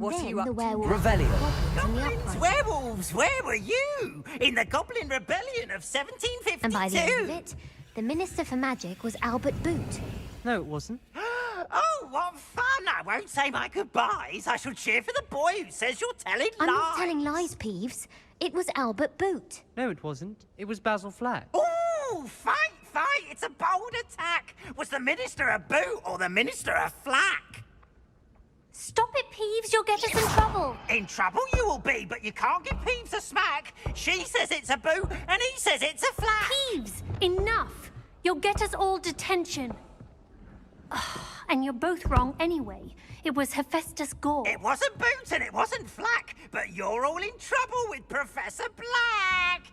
And What are then you up the to? werewolf Revelio. Goblins, werewolves, where were you? In the Goblin Rebellion of 1752. And by the end of it, the Minister for Magic was Albert Boot. No, it wasn't. Oh, what fun! I won't say my goodbyes. I shall cheer for the boy who says you're telling lies. I'm not telling lies, Peeves. It was Albert Boot. No, it wasn't. It was Basil Flack. Ooh, fight! It's a bold attack. Was the Minister a boot or the Minister a flack? Stop it, Peeves. You'll get us in trouble. In trouble you will be, but you can't give Peeves a smack. She says it's a boot, and he says it's a flack. Peeves, enough. You'll get us all detention. And you're both wrong anyway. It was Hephaestus Gore. It wasn't boot and it wasn't flack, but you're all in trouble with Professor Black.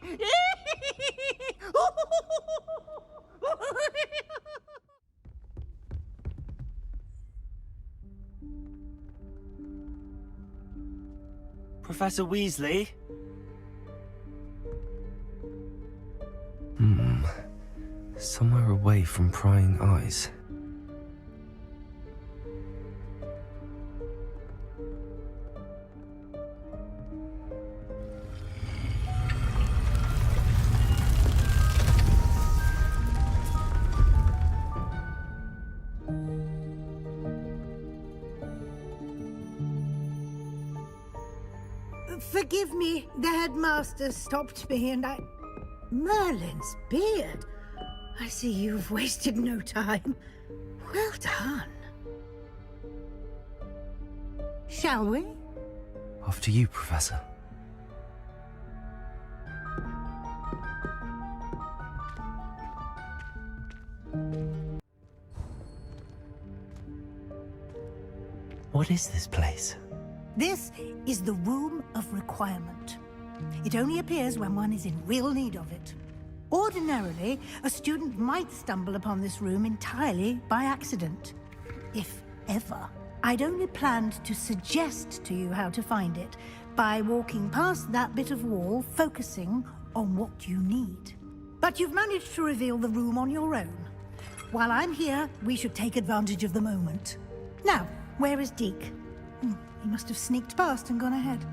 Professor Weasley? Somewhere away from prying eyes. Forgive me, the headmaster stopped me and I... Merlin's beard. I see you've wasted no time. Well done. Shall we? After you, Professor. What is this place? This is the Room of Requirement. It only appears when one is in real need of it. Ordinarily, a student might stumble upon this room entirely by accident. If ever. I'd only planned to suggest to you how to find it by walking past that bit of wall, focusing on what you need. But you've managed to reveal the room on your own. While I'm here, we should take advantage of the moment. Now, where is Deke? He must have sneaked past and gone ahead.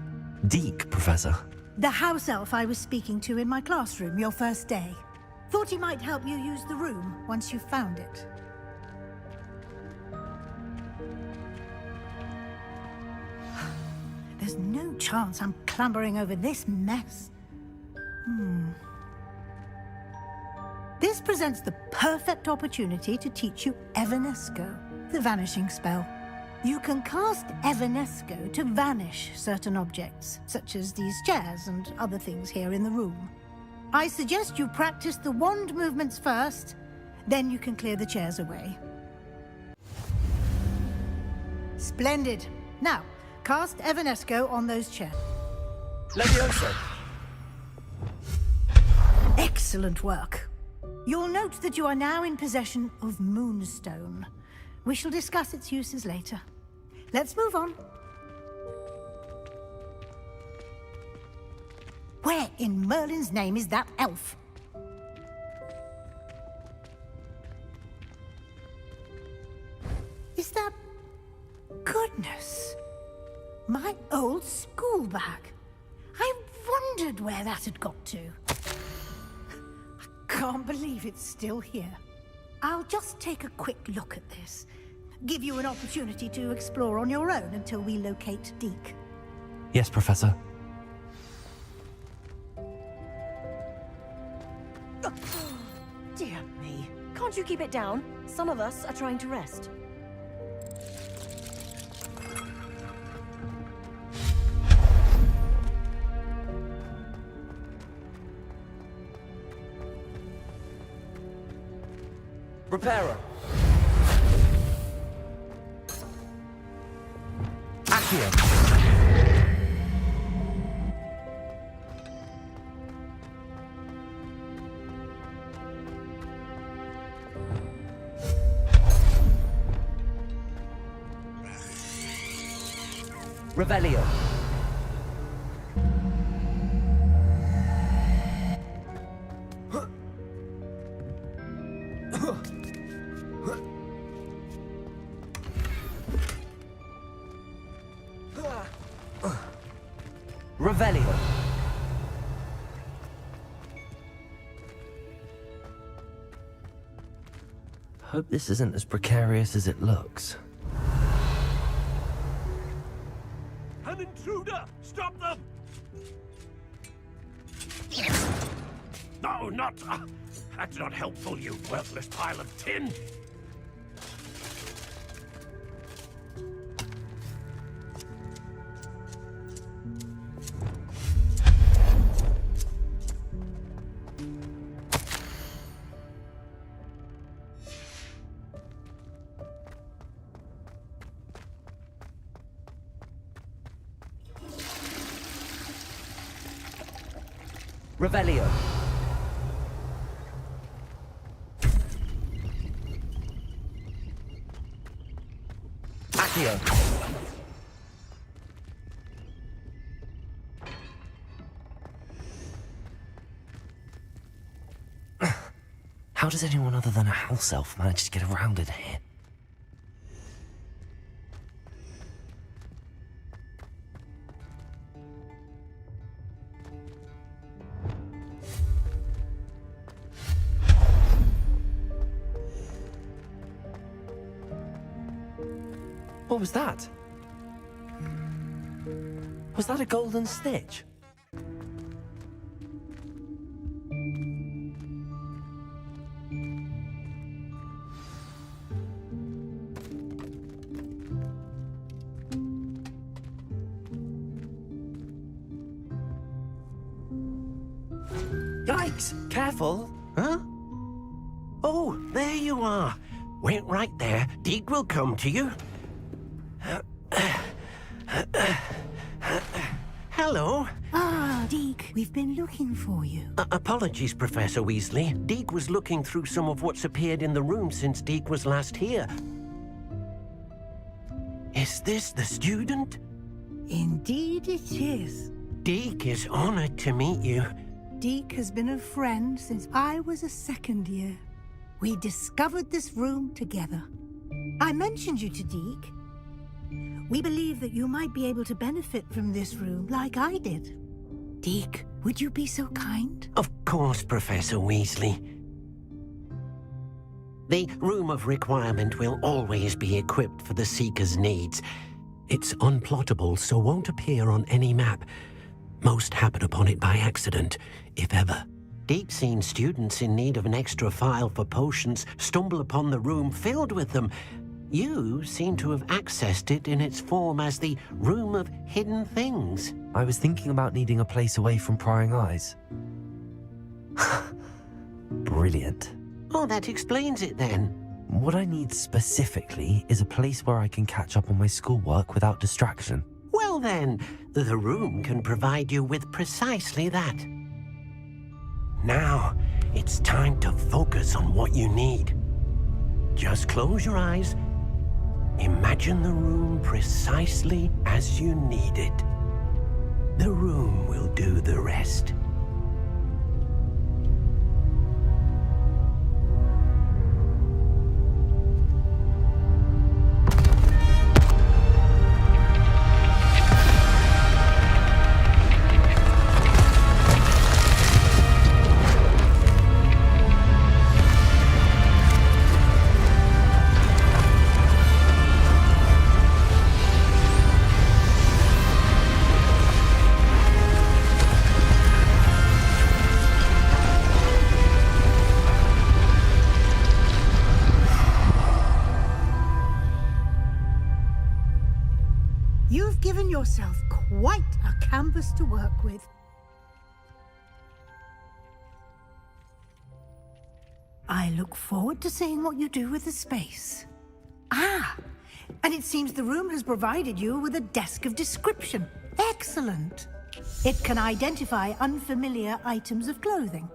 Deke, Professor. The house elf I was speaking to in my classroom your first day. Thought he might help you use the room once you found it. There's no chance I'm clambering over this mess. This presents the perfect opportunity to teach you Evanesco, the vanishing spell. You can cast Evanesco to vanish certain objects, such as these chairs and other things here in the room. I suggest you practice the wand movements first, then you can clear the chairs away. Splendid. Now, cast Evanesco on those chairs. Levioso. Excellent work. You'll note that you are now in possession of Moonstone. We shall discuss its uses later. Let's move on. Where in Merlin's name is that elf? Is that... Goodness! My old school bag. I wondered where that had got to. I can't believe it's still here. I'll just take a quick look at this. Give you an opportunity to explore on your own until we locate Deke. Yes, Professor. Dear me. Can't you keep it down? Some of us are trying to rest. Reparo. Accio. Revelio. Revelio. Hope this isn't as precarious as it looks. An intruder! Stop them! No, not... that's not helpful, you worthless pile of tin! Revelio. Accio. How does anyone other than a house elf manage to get around in here? What was that? Was that a golden stitch? Yikes! Careful! Huh? Oh, there you are. Wait right there. Deke will come to you. Hello. Ah, Deke, we've been looking for you. Apologies, Professor Weasley. Deke was looking through some of what's appeared in the room since Deke was last here. Is this the student? Indeed it is. Deke is honored to meet you. Deke has been a friend since I was a second year. We discovered this room together. I mentioned you to Deke. We believe that you might be able to benefit from this room like I did. Deke, would you be so kind? Of course, Professor Weasley. The Room of Requirement will always be equipped for the Seeker's needs. It's unplottable, so won't appear on any map. Most happen upon it by accident, if ever. Deep-seen students in need of an extra file for potions stumble upon the room filled with them. You seem to have accessed it in its form as the Room of Hidden Things. I was thinking about needing a place away from prying eyes. Brilliant. Oh, that explains it then. What I need specifically is a place where I can catch up on my schoolwork without distraction. Well then, the room can provide you with precisely that. Now, it's time to focus on what you need. Just close your eyes. Imagine the room precisely as you need it. The room will do the rest. You've given yourself quite a canvas to work with. I look forward to seeing what you do with the space. Ah, and it seems the room has provided you with a desk of description. Excellent. It can identify unfamiliar items of clothing.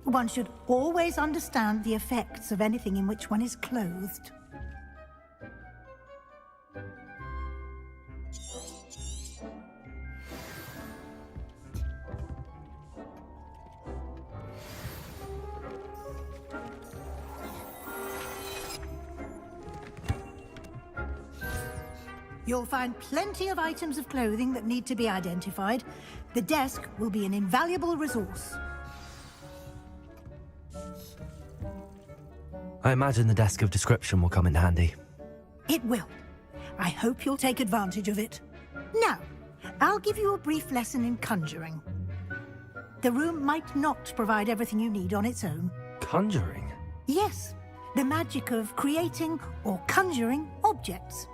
One should always understand the effects of anything in which one is clothed. You'll find plenty of items of clothing that need to be identified. The desk will be an invaluable resource. I imagine the desk of description will come in handy. It will. I hope you'll take advantage of it. Now, I'll give you a brief lesson in conjuring. The room might not provide everything you need on its own. Conjuring? Yes, the magic of creating or conjuring objects.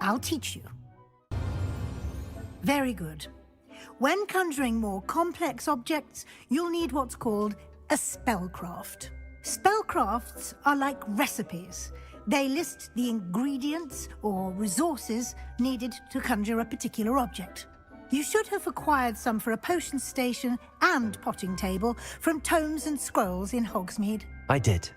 I'll teach you. Very good. When conjuring more complex objects, you'll need what's called a spellcraft. Spellcrafts are like recipes. They list the ingredients or resources needed to conjure a particular object. You should have acquired some for a potion station and potting table from tomes and scrolls in Hogsmeade. I did.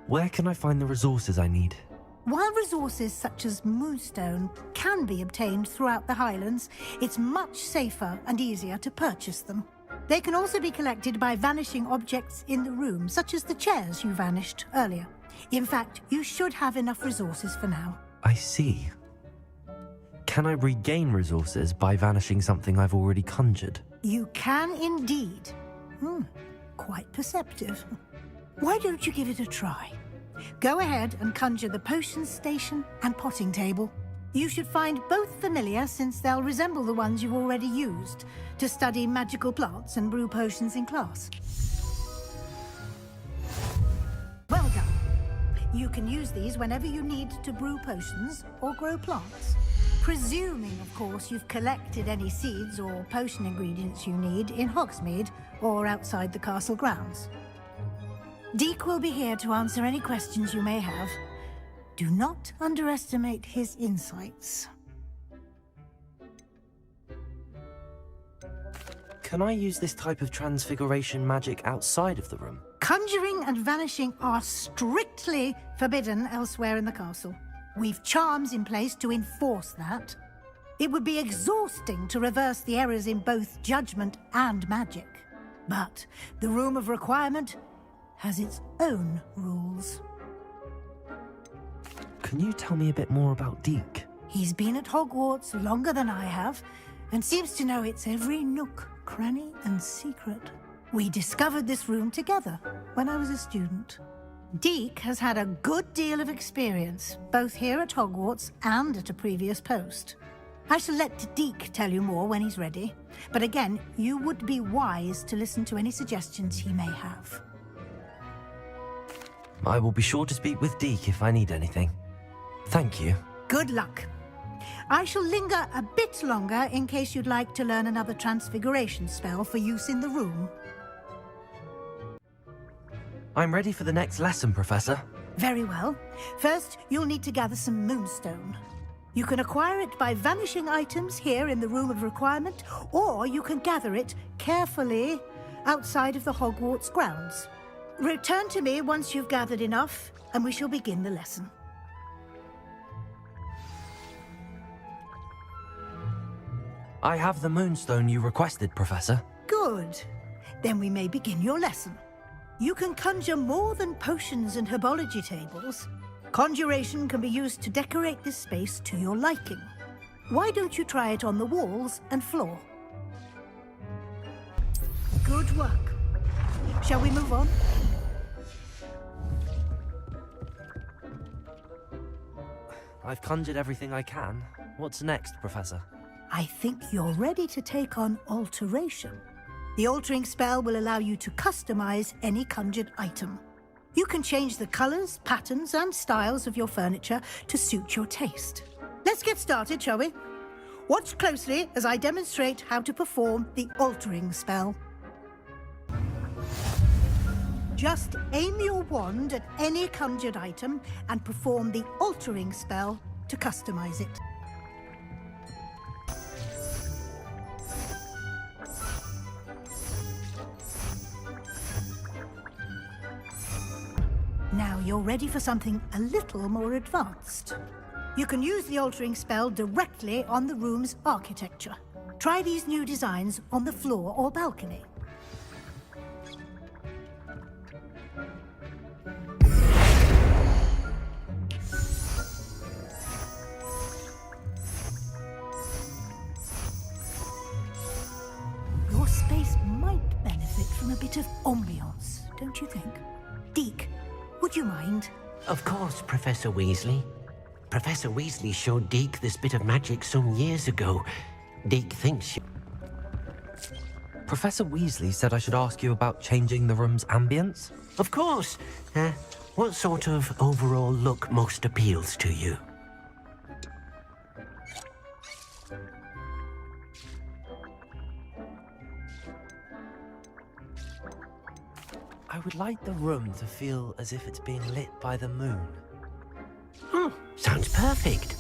Where can I find the resources I need? While resources such as moonstone can be obtained throughout the Highlands, it's much safer and easier to purchase them. They can also be collected by vanishing objects in the room, such as the chairs you vanished earlier. In fact, you should have enough resources for now. I see. Can I regain resources by vanishing something I've already conjured? You can indeed. Quite perceptive. Why don't you give it a try? Go ahead and conjure the potion station and potting table. You should find both familiar, since they'll resemble the ones you've already used to study magical plants and brew potions in class. Well done. You can use these whenever you need to brew potions or grow plants. Presuming, of course, you've collected any seeds or potion ingredients you need in Hogsmeade or outside the castle grounds. Deek will be here to answer any questions you may have. Do not underestimate his insights. Can I use this type of transfiguration magic outside of the room? Conjuring and vanishing are strictly forbidden elsewhere in the castle. We've charms in place to enforce that. It would be exhausting to reverse the errors in both judgment and magic. But the Room of Requirement has its own rules. Can you tell me a bit more about Deek? He's been at Hogwarts longer than I have, and seems to know its every nook, cranny, and secret. We discovered this room together when I was a student. Deek has had a good deal of experience, both here at Hogwarts and at a previous post. I shall let Deek tell you more when he's ready, but again, you would be wise to listen to any suggestions he may have. I will be sure to speak with Deek if I need anything. Thank you. Good luck. I shall linger a bit longer in case you'd like to learn another transfiguration spell for use in the room. I'm ready for the next lesson, Professor. Very well. First, you'll need to gather some moonstone. You can acquire it by vanishing items here in the Room of Requirement, or you can gather it carefully outside of the Hogwarts grounds. Return to me once you've gathered enough, and we shall begin the lesson. I have the moonstone you requested, Professor. Good. Then we may begin your lesson. You can conjure more than potions and herbology tables. Conjuration can be used to decorate this space to your liking. Why don't you try it on the walls and floor? Good work. Shall we move on? I've conjured everything I can. What's next, Professor? I think you're ready to take on alteration. The altering spell will allow you to customize any conjured item. You can change the colors, patterns, and styles of your furniture to suit your taste. Let's get started, shall we? Watch closely as I demonstrate how to perform the altering spell. Just aim your wand at any conjured item and perform the altering spell to customize it. Now you're ready for something a little more advanced. You can use the altering spell directly on the room's architecture. Try these new designs on the floor or balcony. of ambiance, don't you think? Deke, would you mind? Of course, Professor Weasley. Professor Weasley showed Deke this bit of magic some years ago. Deke thinks you... Professor Weasley said I should ask you about changing the room's ambience. Of course. What sort of overall look most appeals to you? I would like the room to feel as if it's being lit by the moon. Sounds perfect.